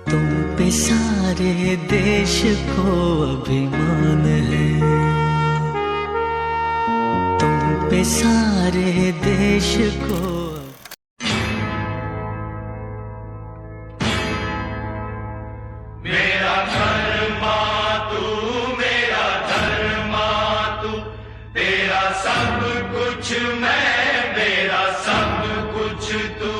तुम पे सारे देश को अभिमान है, तुम पे सारे देश को। मेरा धर्मा तू, मेरा धर्मा तू, तेरा सब कुछ मैं, मेरा सब कुछ तू।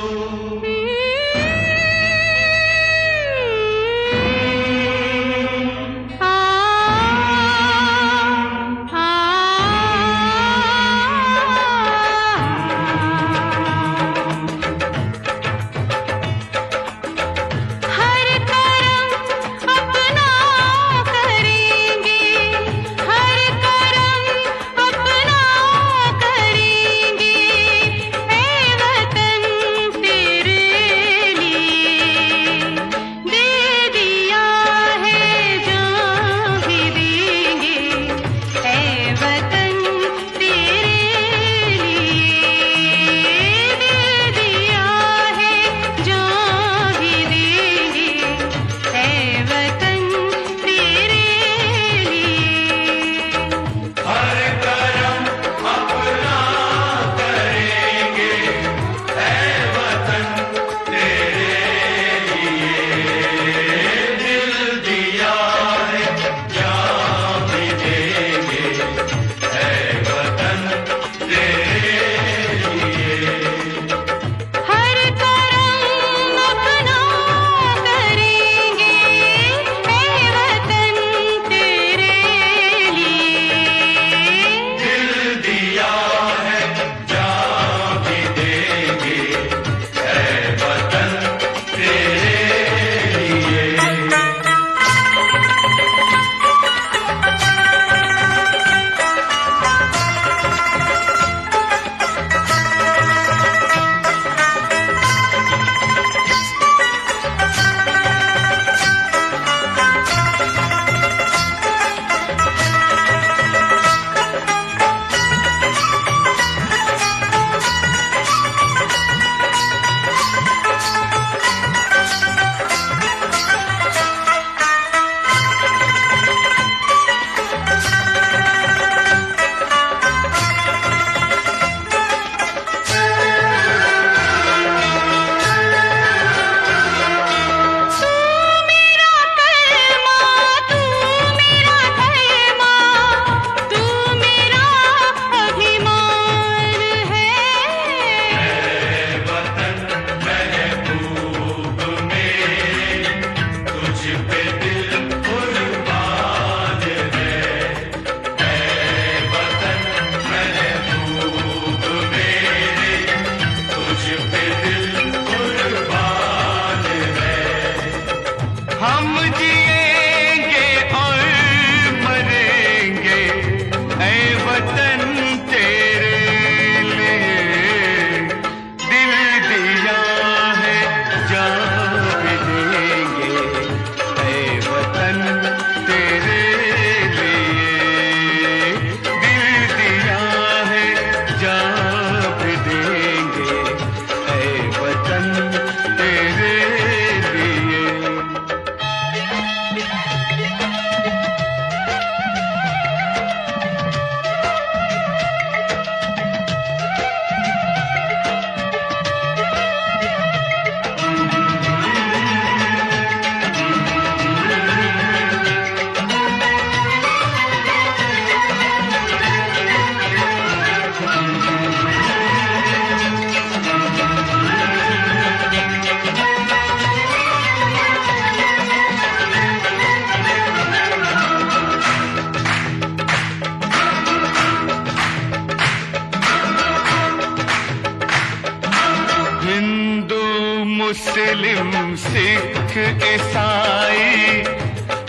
मुस्लिम सिख ईसाई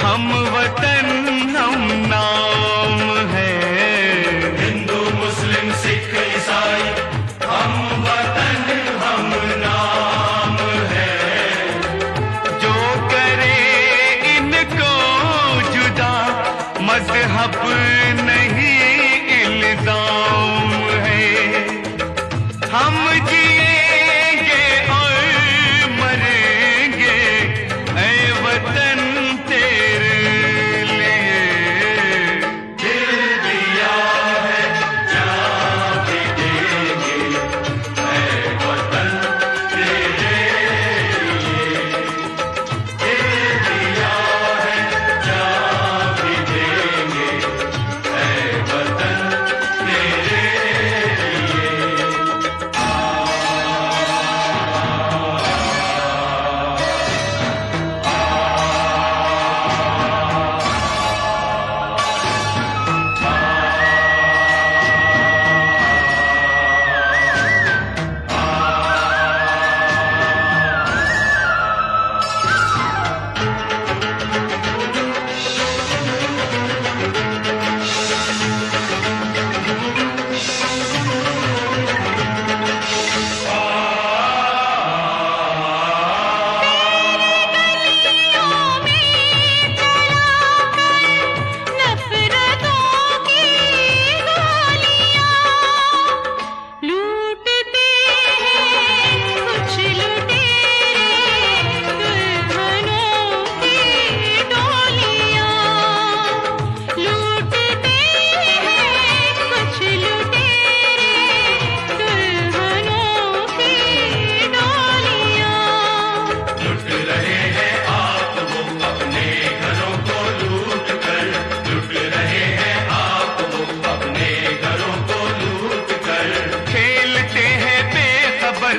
हम वतन हम नाम है। हिंदू मुस्लिम सिख ईसाई हम वतन हम नाम है। जो करे इनको जुदा मजहब नहीं इल्जाम है। हम जिएंगे और मरेंगे ऐ वतन तेरे लिए। दिल दिया है जान भी देंगे ऐ वतन तेरे लिए। दिल दिया है जान भी देंगे ऐ वतन तेरे लिए।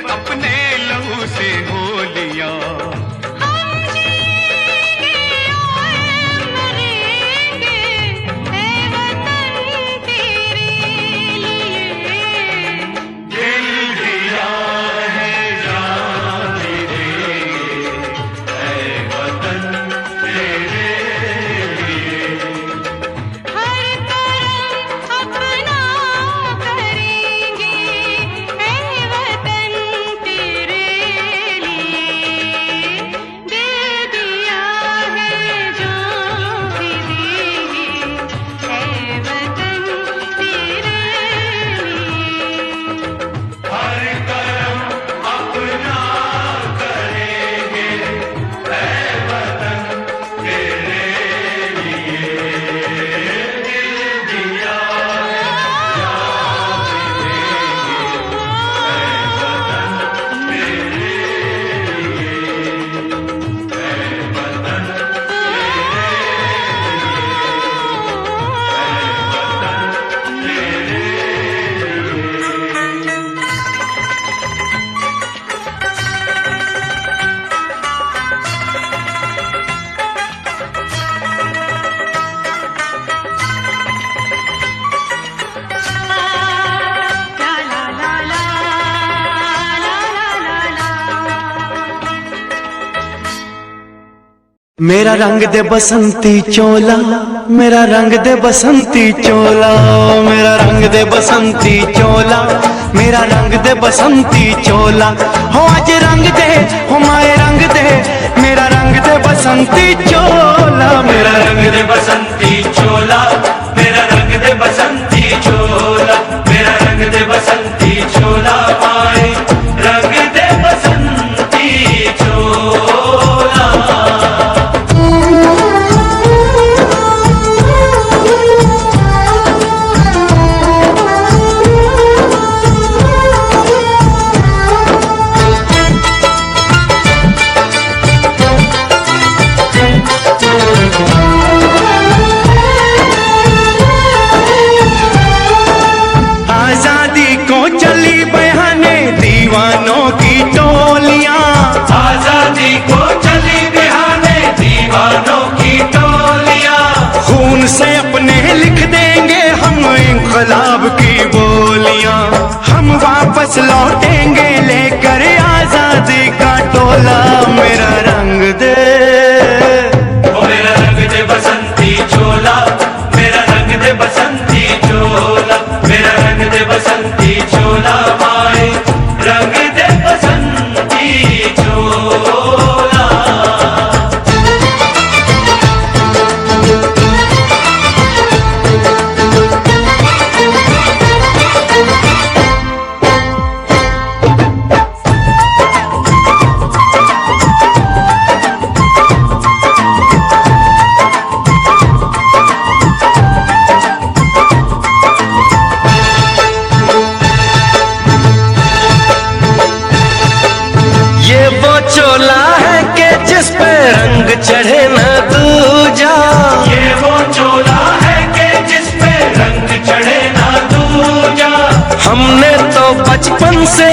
अपने लहू से होलियां हम जिएंगे और मरेंगे ऐ वतन तेरे लिए। दिल दिया है जान भी देंगे ऐ वतन तेरे लिए। हर करम अपना करेंगे ऐ वतन तेरे लिए। दिल दिया है जान भी देंगे ऐ वतन तेरे लिए। हर करम अपना करेंगे ऐ वतन तेरे लिए। दिल दिया है जान भी देंगे ऐ वतन तेरे लिए। ऐ वतन तेरे ला ला ला ला ला ला ला। मेरा रंग दे बसंती चोला, मेरा रंग दे बसंती चोला, मेरा रंग दे बसंती चोला, मेरा रंग दे बसंती चोला। हो आज रंग दे, हो माए रंग दे, मेरा रंग दे बसंती चोला, मेरा रंग दे बसंती चोला, मेरा रंग दे बसंती चोला, मेरा रंग दे बसंती चोला, आए रंग दे बसंती चोला। आजादी को चली बहाने दीवानों की टोलियां, आजादी को चली बिहाने दीवानों की टोलियां। खून से अपने लिख देंगे हम इंकलाब की बोलियां। हम वापस लौटेंगे लेकर आजादी का टोला, वो चोला है कि जिस पे रंग चढ़े न दूजा, ये वो चोला है कि जिस पे रंग चढ़े ना दूजा। हमने तो बचपन से